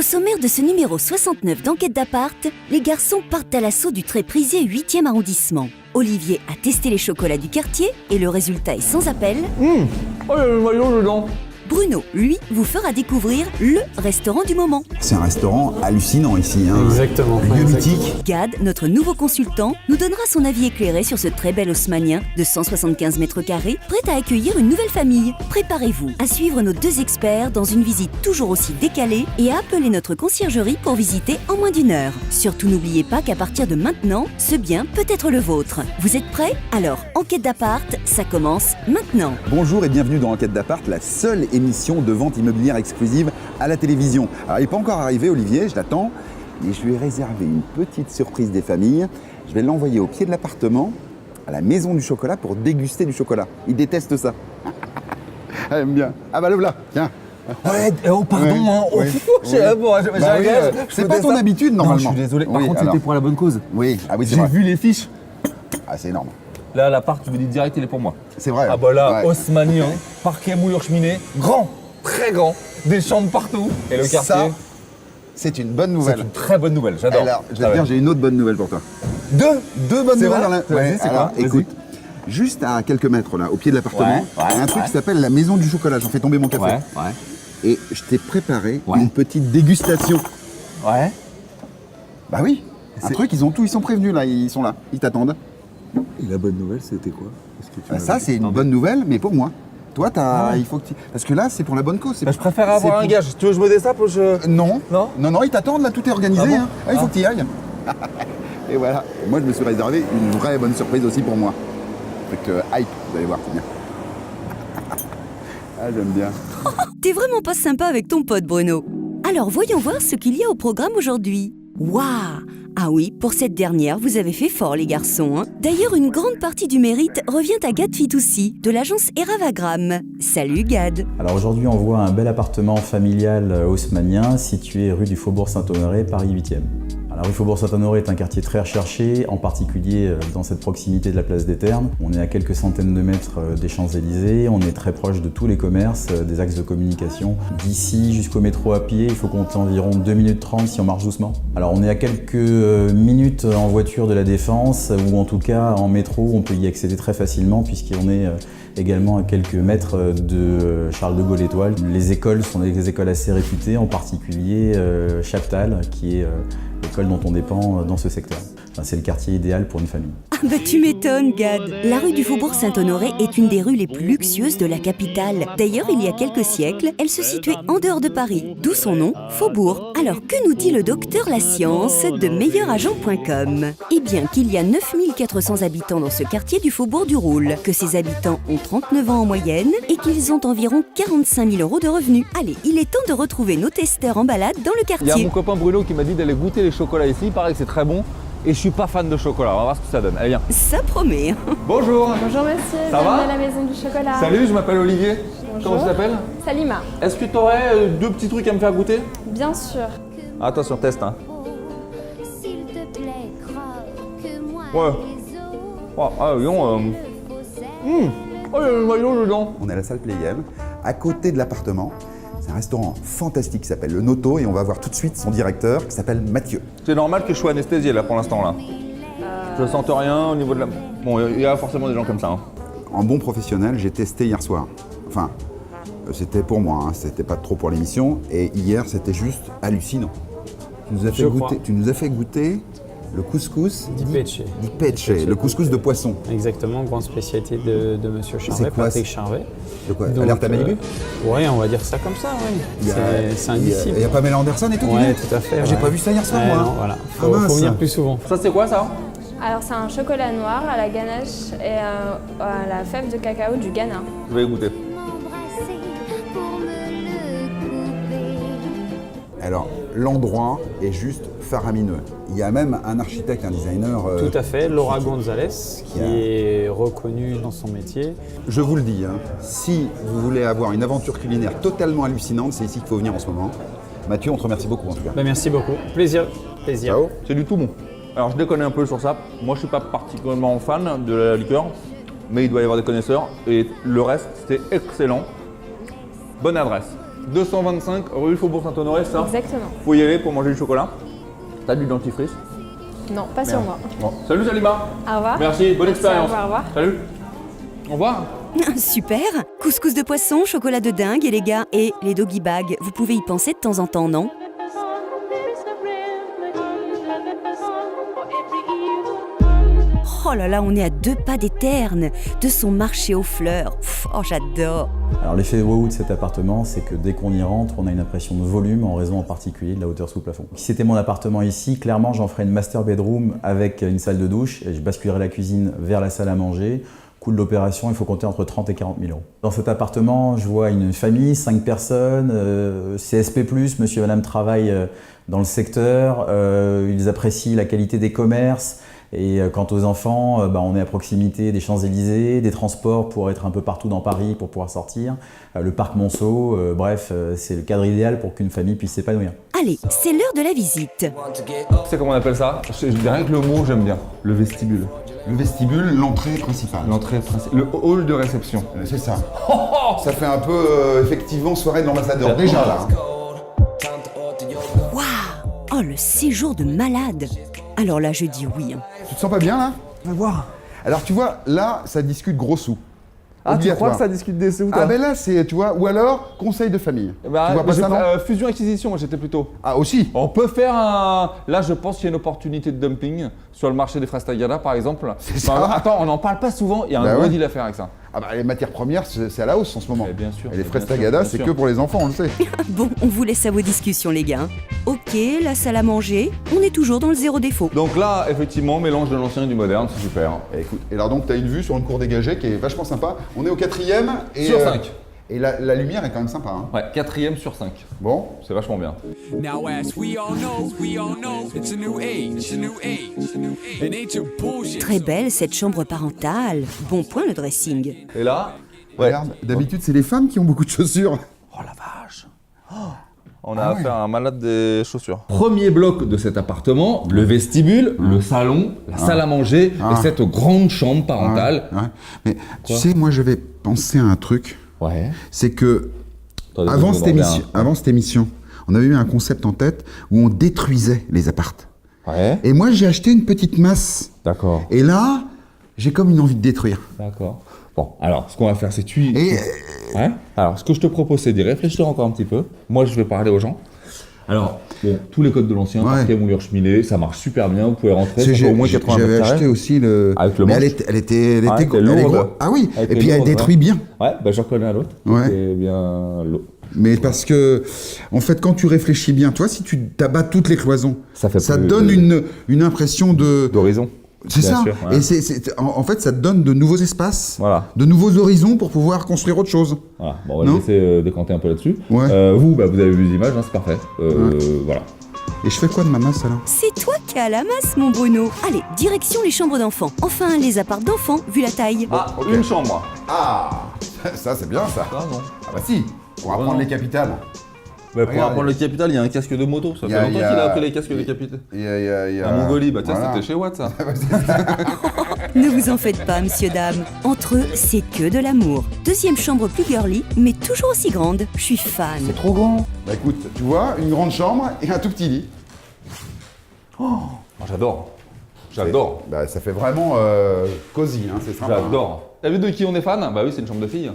sommaire de ce numéro 69 d'Enquête d'Appart, les garçons partent à l'assaut du très prisé 8e arrondissement. Olivier a testé les chocolats du quartier et le résultat est sans appel. Oh, il y a le maillot dedans. Bruno, lui, vous fera découvrir le restaurant du moment. C'est un restaurant hallucinant ici, hein. Exactement. Lieu mythique. Gad, notre nouveau consultant, nous donnera son avis éclairé sur ce très bel haussmannien de 175 mètres carrés, prêt à accueillir une nouvelle famille. Préparez-vous à suivre nos deux experts dans une visite toujours aussi décalée et à appeler notre conciergerie pour visiter en moins d'1 heure. Surtout n'oubliez pas qu'à partir de maintenant, ce bien peut être le vôtre. Vous êtes prêts? Alors, Enquête d'Appart, ça commence maintenant. Bonjour et bienvenue dans Enquête d'Appart, la seule émission de vente immobilière exclusive à la télévision. Alors il n'est pas encore arrivé Olivier, je l'attends, mais je lui ai réservé une petite surprise des familles. Je vais l'envoyer au pied de l'appartement, à la maison du chocolat pour déguster du chocolat. Il déteste ça. Elle aime bien. Ah bah le voilà, tiens. Ouais, oh pardon, Ouais, hein. Oh, ouais, j'ai ouais. bon, j'ai Bah oui, un gage, c'est pas ton habitude Non, normalement. je suis désolé. Par Oui, contre, alors. c'était pour la bonne cause. Oui, ah oui c'est J'ai vrai. vu les fiches. Ah c'est énorme. Là, l'appart, tu me dis direct, il est pour moi. C'est vrai. Ah bah là, Ouais. haussmannien, parquet moulure cheminée, grand, très grand, des chambres partout. Et le quartier, Ça, c'est une bonne c'est nouvelle. une très bonne nouvelle, j'adore. Alors, je vais Ah te dire, ouais. j'ai une autre bonne nouvelle pour toi. Deux bonnes C'est nouvelles vrai dans la... Vas-y, c'est alors, quoi écoute, juste à quelques mètres là, au pied de l'appartement, Ouais, il y a un truc qui s'appelle la maison du chocolat. J'en fais tomber mon café. Ouais, Et je t'ai préparé Ouais. une petite dégustation. ouais. Bah oui, un C'est- truc, ils sont prévenus là, ils sont là, ils t'attendent. Et la bonne nouvelle, c'était quoi? Bah, ça, c'est une bonne nouvelle, mais pour moi. Toi, il faut que tu... Parce que là, c'est pour la bonne cause. Bah, je préfère avoir c'est un gage. Tu veux que je me désape ou je... Non, Non non, ils t'attendent là, tout est organisé. Ah bon hein. Ah, il faut Ah. que tu y ailles. Et voilà. Et moi, je me suis réservé une vraie bonne surprise aussi pour moi. Fait que hype, vous allez voir, c'est bien. Ah, j'aime bien. T'es vraiment pas sympa avec ton pote, Bruno. Alors voyons voir ce qu'il y a au programme aujourd'hui. Waouh! Ah oui, pour cette dernière, vous avez fait fort les garçons. Hein. D'ailleurs, une grande partie du mérite revient à Gad Fitoussi, de l'agence Eravagram. Salut Gad! Alors aujourd'hui, on voit un bel appartement familial haussmannien situé rue du Faubourg Saint-Honoré, Paris 8e. La rue Faubourg Saint-Honoré est un quartier très recherché, en particulier dans cette proximité de la place des Ternes. On est à quelques centaines de mètres des Champs-Élysées, on est très proche de tous les commerces, des axes de communication. D'ici jusqu'au métro à pied, il faut compter environ 2 minutes 30 si on marche doucement. Alors on est à quelques minutes en voiture de la Défense, ou en tout cas en métro, on peut y accéder très facilement puisqu'on est également à quelques mètres de Charles de Gaulle Étoile. Les écoles sont des écoles assez réputées, en particulier Chaptal, qui est l'école dont on dépend dans ce secteur. Enfin, c'est le quartier idéal pour une famille. Ah bah tu m'étonnes Gad! La rue du Faubourg Saint-Honoré est une des rues les plus luxueuses de la capitale. D'ailleurs, il y a quelques siècles, elle se situait en dehors de Paris, d'où son nom, Faubourg. Alors que nous dit le docteur La Science de meilleuragent.com? Eh bien qu'il y a 9400 habitants dans ce quartier du Faubourg du Roule, que ses habitants ont 39 ans en moyenne et qu'ils ont environ 45 000 € de revenus. Allez, il est temps de retrouver nos testeurs en balade dans le Il y a quartier. mon copain Bruno qui m'a dit d'aller goûter les chocolats ici. Il paraît que c'est très bon. Et je suis pas fan de chocolat. On va voir ce que ça donne. Allez, viens. Ça promet. Bonjour. Bonjour monsieur, Ça va bienvenue à la maison du chocolat. Salut, je m'appelle Olivier. Bonjour. Comment tu t'appelles? Salima, Est-ce que tu aurais 2 petits trucs à me faire goûter? bien sûr. Attention, test. Hein. S'il te plaît, croque-moi Ouais. les os. Oh, ah, voyons, Oh, il y a le maillot dedans. On est à la salle Playel, à côté de l'appartement. C'est un restaurant fantastique qui s'appelle le Noto et on va voir tout de suite son directeur qui s'appelle Mathieu. C'est normal que je sois anesthésié là pour l'instant là. Je sens rien au niveau de la... Bon, il y a forcément des gens comme ça. Hein. En bon professionnel, j'ai testé hier soir. Enfin, c'était pour moi, hein, c'était pas trop pour l'émission. Et hier, c'était juste hallucinant. Tu nous as fait goûter le couscous Di Pecce. Di Pecce, le couscous de poisson. Exactement, grande spécialité de Monsieur Charvet, C'est quoi, Patrick c'est- Charvet. De quoi? Donc, Alerte à Malibu Ouais, on va dire ça comme ça, oui. C'est indicible. Il y a Pamela Anderson et tout. Ouais, tu dis tout à fait. J'ai ouais. pas vu ça hier soir, Ouais, moi. non, voilà. Ah, Faut mince. venir plus souvent. Ça c'est quoi ça? Alors c'est un chocolat noir à la ganache et à la fève de cacao du Ghana. Je vais goûter. M'embrasser pour me le couper. Alors, l'endroit est juste faramineux. Il y a même un architecte, un designer. Tout à fait, Laura qui- Gonzalez, qui qui a- est reconnue dans son métier. Je vous le dis, hein, si vous voulez avoir une aventure culinaire totalement hallucinante, c'est ici qu'il faut venir en ce moment. Mathieu, on te remercie beaucoup en tout cas. Ben, merci beaucoup. Plaisir. Plaisir. Ciao. C'est du tout bon. Alors je déconne un peu sur ça. Moi je suis pas particulièrement fan de la liqueur, mais il doit y avoir des connaisseurs. Et le reste, c'est excellent. Bonne adresse. 225 rue Faubourg Saint-Honoré, c'est ça? Exactement. Faut y aller pour manger du chocolat. T'as du dentifrice? Non, pas sur moi. Bon. Salut Salima. Au revoir. Merci, bonne expérience. Au revoir. Salut. Au revoir. Super! Couscous de poisson, chocolat de dingue et les gars, et les doggy bags, vous pouvez y penser de temps en temps, non? Oh là là, on est à 2 pas des Ternes, de son marché aux fleurs. Pff, oh, j'adore! Alors l'effet waouh de cet appartement, c'est que dès qu'on y rentre, on a une impression de volume en raison en particulier de la hauteur sous plafond. Si c'était mon appartement ici, clairement j'en ferais une master bedroom avec une salle de douche et je basculerais la cuisine vers la salle à manger. Coût de l'opération, il faut compter entre 30 et 40 000 euros. Dans cet appartement, je vois une famille, 5 personnes, CSP+, monsieur et madame travaillent dans le secteur, ils apprécient la qualité des commerces. Et quant aux enfants, on est à proximité des Champs-Élysées, des transports pour être un peu partout dans Paris pour pouvoir sortir, le parc Monceau, bref, c'est le cadre idéal pour qu'une famille puisse s'épanouir. Allez, c'est l'heure de la visite. Tu sais comment on appelle ça? Je dirais que le mot, j'aime bien. Le vestibule. Le vestibule, l'entrée principale. L'entrée principale. Le hall de réception. C'est ça. Ça fait un peu, effectivement, soirée de l'ambassadeur. Déjà là. Waouh! Oh, le séjour de malade! Alors là, je dis oui. Tu te sens pas bien là? On va voir. Alors tu vois, là, ça discute gros sous. Ah, tu Obligatoire. crois que ça discute des sous, toi? Ah ben là, c'est, tu vois, ou alors conseil de famille. Bah, tu vois pas ça, non? fusion-acquisition, j'étais plutôt. Ah aussi. On peut faire un... Là, je pense qu'il y a une opportunité de dumping sur le marché des fraises Tagada, par exemple. ça. Attends, on n'en parle pas souvent, il y a un Bah gros ouais. deal à faire avec ça. Ah bah les matières premières, c'est à la hausse en ce moment. Mais bien sûr. Et les bien fraises sûr, Tagada, bien c'est sûr. que pour les enfants, on le sait. Bon, on vous laisse à vos discussions, les gars. Ok, la salle à manger, on est toujours dans le zéro défaut. Donc là, effectivement, mélange de l'ancien et du moderne, c'est super. Et écoute, et alors donc t'as une vue sur une cour dégagée qui est vachement sympa. On est au 4e et Sur 5. Et la lumière est quand même sympa. Hein. Ouais, 4e sur 5. Bon, C'est vachement bien. Now as we all know, it's a new age, It ain't your bullshit. Très belle cette chambre parentale. Bon point le dressing. Et là, regarde, d'habitude c'est les femmes qui ont beaucoup de chaussures. Oh la vache. On a affaire à un malade des chaussures. Premier bloc de cet appartement, le vestibule, le salon, la salle à manger et cette grande chambre parentale. Ouais. Mais tu sais, moi j'avais pensé à un truc. Ouais. C'est que Attendez, avant je cette, vais voir émission, bien. avant cette émission, on avait eu un concept en tête où on détruisait les appartes. Ouais. Et moi j'ai acheté une petite masse. D'accord. Et là, j'ai comme une envie de détruire. D'accord. Bon, alors, ce qu'on va faire, c'est tu... Et Ouais. Alors, ce que je te propose, c'est d'y réfléchir encore un petit peu. Moi, je vais parler aux gens. Alors, bon, tous les codes de l'ancien, Ouais. parquet, moulure, cheminée, ça marche super bien. Vous pouvez rentrer, c'est- ça fait au moins 80 j'avais mètres acheté carrés. aussi le. Avec le Mais manche. elle était Ouais, gros- elle est elle est lourde. gros. Ah oui. Avec Et les puis elle lourdes, détruit ouais. bien. Ouais, bah, j'en connais un autre. Ouais. C'est bien l'eau. Mais parce que, en fait, quand tu réfléchis bien, toi, si tu t'abats toutes les cloisons, Ça fait plus- donne une impression de. D'horizon. C'est Bien ça. sûr, ouais. Et en fait, ça te donne de nouveaux espaces, Voilà. de nouveaux horizons pour pouvoir construire autre chose. Voilà. Bon, on va Non. laisser décanter un peu là-dessus. Ouais. Vous, bah, vous avez vu les images, hein, c'est parfait. Voilà. Et je fais quoi de ma masse alors? C'est toi qui as la masse, mon Bruno. Allez, direction les chambres d'enfants. Enfin, les apparts d'enfants, vu la taille. Ah, ok. une chambre. Ah, ça c'est bien ça. Ah non. Ah bah si, pour apprendre non. les capitales. Bah, pour Regarde, apprendre le capital, il y a un casque de moto. Ça Il fait y a- longtemps il y a- qu'il a appris les casques de capital. Il y a- À Mongolie, bah tiens, voilà. c'était chez Watt, ça. Ne vous en faites pas, monsieur, dame. Entre eux, c'est que de l'amour. Deuxième chambre plus girly, mais toujours aussi grande. Je suis fan. Trop grand. Bah écoute, tu vois, une grande chambre et un tout petit lit. Moi, j'adore. J'adore. Bah ça fait vraiment cosy, hein, c'est sympa. J'adore. T'as vu de qui on est fan? Bah oui, c'est une chambre de fille.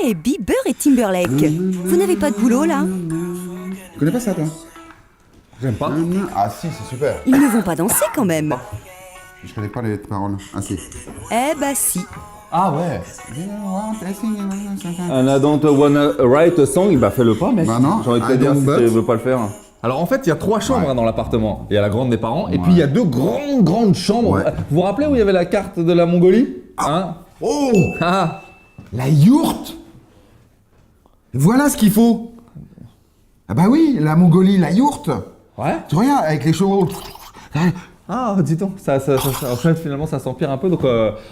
Hé, Bieber et Timberlake. Vous n'avez pas de boulot, là? Tu connais pas ça toi? J'aime pas. Ah si, c'est super. Ils ne vont pas danser, quand même. Je connais pas les paroles. Ah si. Eh bah si. Ah ouais. Un I don't wanna write a song, bah fais-le pas, mec. Bah non, J'ai envie de te I dire don't si but. tu veux pas le faire. Alors en fait, il y a 3 chambres Ouais. hein, dans l'appartement. Il y a la grande des parents, et Ouais. puis il y a 2 grandes chambres. Ouais. Vous vous rappelez où il y avait la carte de la Mongolie? Hein? Oh, Ah. la yourte. Voilà ce qu'il faut. Ah bah oui, la Mongolie, la yourte. Ouais. Tu regardes avec les chevaux. Ah, dis donc, en fait, finalement, ça s'empire un peu. Donc,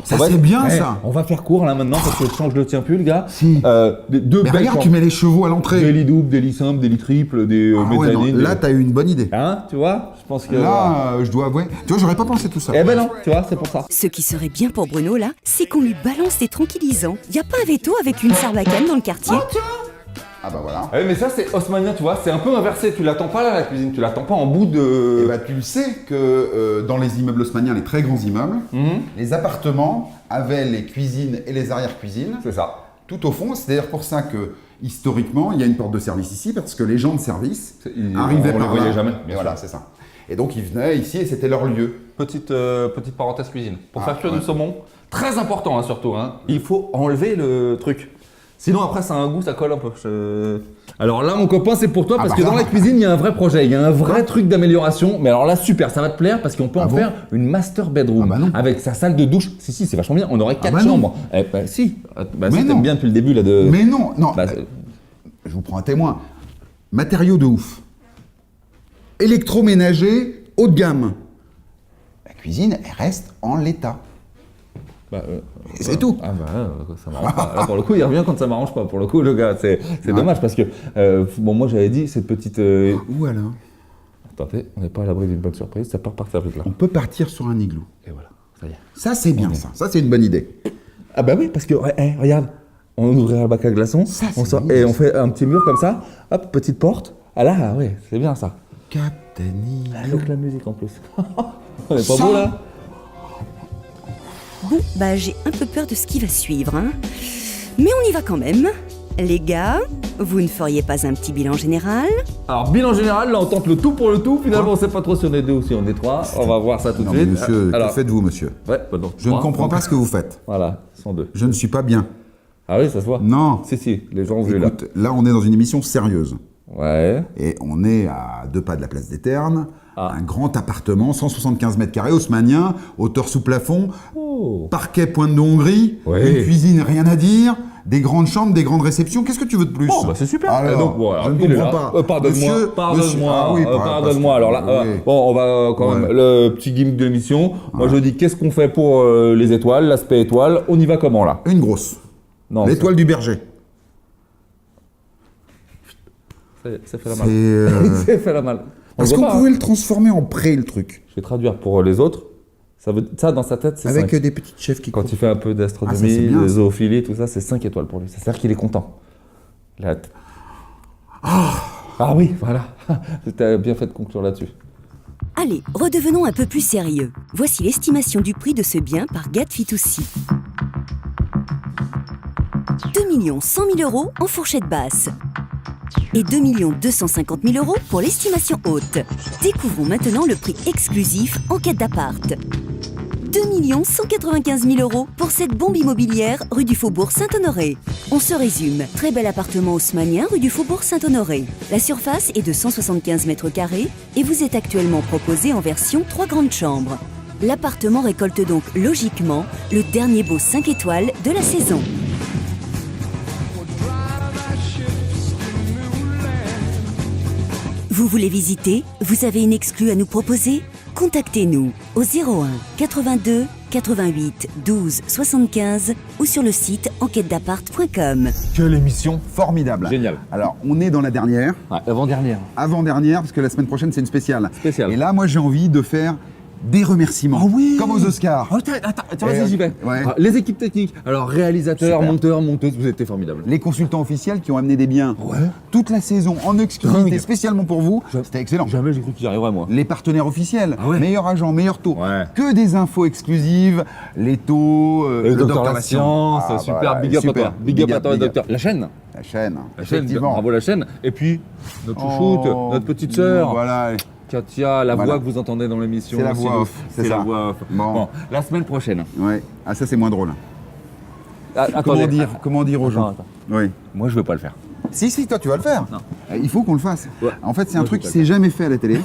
Ça, c'est bien, ça. On va faire court là maintenant parce que je change le tien plus, le gars. Si. Deux Mais belles regarde, chambres. tu mets les chevaux à l'entrée. Des lits doubles, des lits simples, des lits triples, des Ah ouais, non, mezzanines. là, t'as eu une bonne idée. Hein, tu vois? Je pense que. Là, je dois avouer. Tu vois, j'aurais pas pensé tout ça. Eh ben non, tu vois, c'est pour ça. Ce qui serait bien pour Bruno là, c'est qu'on lui balance des tranquillisants. Y a pas un veto avec une sarbacane dans le quartier? Ah bah voilà. Oui, mais ça, c'est haussmannien, tu vois, c'est un peu inversé. Tu l'attends pas là, la cuisine, tu l'attends pas en bout de. Et bah tu le sais que dans les immeubles haussmanniens, les très grands immeubles, les appartements avaient les cuisines et les arrière-cuisines C'est ça. tout au fond. C'est d'ailleurs pour ça que historiquement, il y a une porte de service ici parce que les gens de service arrivaient on les par voyait là. jamais, Et bien voilà, sûr. c'est ça. Et donc ils venaient ici et c'était leur lieu. Petite parenthèse cuisine. Pour Ah, faire cuire ouais. du saumon, très important hein, surtout, hein, il faut enlever le truc. Sinon après ça a un goût, ça colle un peu. Alors là mon copain c'est pour toi parce bah que là. dans la cuisine il y a un vrai projet, il y a un vrai truc d'amélioration. Mais alors là super, ça va te plaire parce qu'on peut Ah en bon faire une master bedroom Ah bah non. avec sa salle de douche. Si c'est vachement bien, on aurait 4 bah non. chambres. Eh bah si, Mais si non. t'aimes bien depuis le début là de... Mais non, non. Bah, Je vous prends un témoin. Matériaux de ouf. Électroménager haut de gamme. La cuisine, elle reste en l'état. Et c'est tout. Ah bah ça m'arrange pas. Là pour le coup il revient quand ça m'arrange pas. Pour le coup le gars c'est dommage parce que bon moi j'avais dit cette petite... Où alors? Attendez, on n'est pas à l'abri d'une bonne surprise, ça peut repartir vite là. On peut partir sur un igloo. Et voilà, ça y est. Ça, c'est bien, ça. Ça, c'est une bonne idée. Ah bah oui, parce que, regarde, on ouvrira le bac à glaçons, Ça, on c'est sort, bien, et ça. on fait un petit mur comme ça, hop, petite porte. Ah là, oui, c'est bien ça. Captain Avec la musique en plus. On est pas Ça beau là? Bon, bah j'ai un peu peur de ce qui va suivre, hein. Mais on y va quand même. Les gars, vous ne feriez pas un petit bilan général? Alors, bilan général, là on tente le tout pour le tout, finalement on sait pas trop si on est deux ou si on est trois. On va voir ça tout de Non, mais suite. monsieur, Alors, que faites-vous, monsieur? ouais, bah donc, Je ne trois. comprends pas ce que vous faites. Voilà, ils sont deux. Je ne suis pas bien. Ah oui, ça se voit. Non. Si, les gens ont vu là. Écoute, là, on est dans une émission sérieuse. Ouais. Et on est à 2 pas de la place des Ternes. Ah. Un grand appartement, 175 mètres carrés, haussmannien, hauteur sous plafond, Oh. parquet pointe de Hongrie, Ouais. une cuisine, rien à dire, des grandes chambres, des grandes réceptions. Qu'est-ce que tu veux de plus? Oh bah c'est super. Alors, Donc, bon, alors, je ne il est comprends là. pas. Pardonne-moi, Monsieur, pardonne-moi, ah oui, pardonne-moi. Alors là, oui. bon, on va quand même Ouais. le petit gimmick de l'émission. Moi, je dis qu'est-ce qu'on fait pour les étoiles, l'aspect étoile. On y va comment là? Une grosse. Non, L'étoile du berger. ça fait la C'est, mal. Ça fait la mal. On Est-ce le voit qu'on pas, pouvait hein. le transformer en pré, le truc? Je vais traduire pour les autres. Ça dans sa tête, c'est Avec 5. des petites chefs qui Quand courent. il fait un peu Ah, ça, d'astronomie, c'est bien, de ça. zoophilie, tout ça, c'est 5 étoiles pour lui. Ça veut dire qu'il est content. Là. Ah oui, voilà. T'as bien fait de conclure là-dessus. Allez, redevenons un peu plus sérieux. Voici l'estimation du prix de ce bien par Gad Fitoussi. 2 100 000 € en fourchette basse. Et 2 250 000 € pour l'estimation haute. Découvrons maintenant le prix exclusif en quête d'appart. 2 195 000 € pour cette bombe immobilière rue du Faubourg Saint-Honoré. On se résume. Très bel appartement haussmannien rue du Faubourg Saint-Honoré. La surface est de 175 mètres carrés et vous est actuellement proposé en version 3 grandes chambres. L'appartement récolte donc logiquement le dernier beau 5 étoiles de la saison. Vous voulez visiter? Vous avez une exclue à nous proposer? Contactez-nous au 01 82 88 12 75 ou sur le site enquêtedappart.com. Quelle émission formidable. Génial. Alors, on est dans la dernière, Avant-dernière. avant-dernière, parce que la semaine prochaine, c'est une spéciale. Spéciale. Et là, moi, j'ai envie de faire des remerciements. Comme aux Oscars. Attends, Et, vas-y, j'y vais. ouais. Alors, les équipes techniques, alors réalisateurs, Super. monteurs, monteuses, vous étiez formidables. Les consultants officiels qui ont amené des biens toute la saison en exclusivité, Dingue. spécialement pour vous. C'était excellent. Jamais j'ai cru que j'y arriverais, moi. Les partenaires officiels, Ah ouais. meilleur agent, meilleur taux. Ouais. Que des infos exclusives, les taux, Le docteur docteur La Science, Ah, super, voilà, big up super. à toi. Big up à toi, big up. docteur. La chaîne. La chaîne, La chaîne, effectivement. bravo la chaîne. Et puis, notre Oh, chouchoute, notre petite sœur, Voilà. Katia, la Voilà. voix que vous entendez dans l'émission. C'est la aussi, voix donc, off, c'est la ça. voix off. Bon. La semaine prochaine. Ouais. Ah, ça, c'est moins drôle. Attendez. Comment dire aux gens Attends. Oui. Moi, je veux pas le faire. Si, toi, tu vas le faire. Non. Il faut qu'on le fasse. Ouais. En fait, c'est un Moi, truc je qui vais s'est jamais fait à la télé.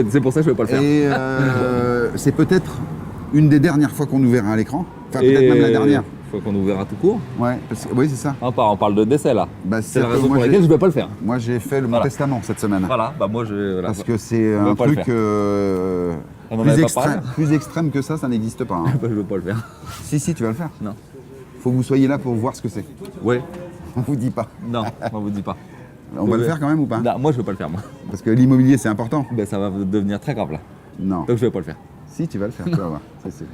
C'est pour ça que je veux pas le faire. Et c'est peut-être une des dernières fois qu'on nous verra à l'écran. Enfin, peut-être même la dernière. Faut qu'on nous verra tout court. Ouais, oui, c'est ça. On parle de décès là. Bah, C'est la que raison moi, pour laquelle je vais pas le faire. Moi, j'ai fait mon Voilà. testament cette semaine. Voilà, bah moi je. Voilà. Parce que c'est On va un pas le truc. faire. On en avait pas parlé. Plus extrême que ça n'existe pas. Hein. Je veux pas le faire. Si, tu vas le faire. Non. Faut que vous soyez là pour voir ce que c'est. Ouais. On vous dit pas. Non, on vous dit pas. On va le faire quand même ou pas? Non, moi je veux pas le faire moi. Parce que l'immobilier c'est important. Ben ça va devenir très grave là. Non. Donc je vais pas le faire. Si, tu vas le faire, tu vas voir. C'est sûr.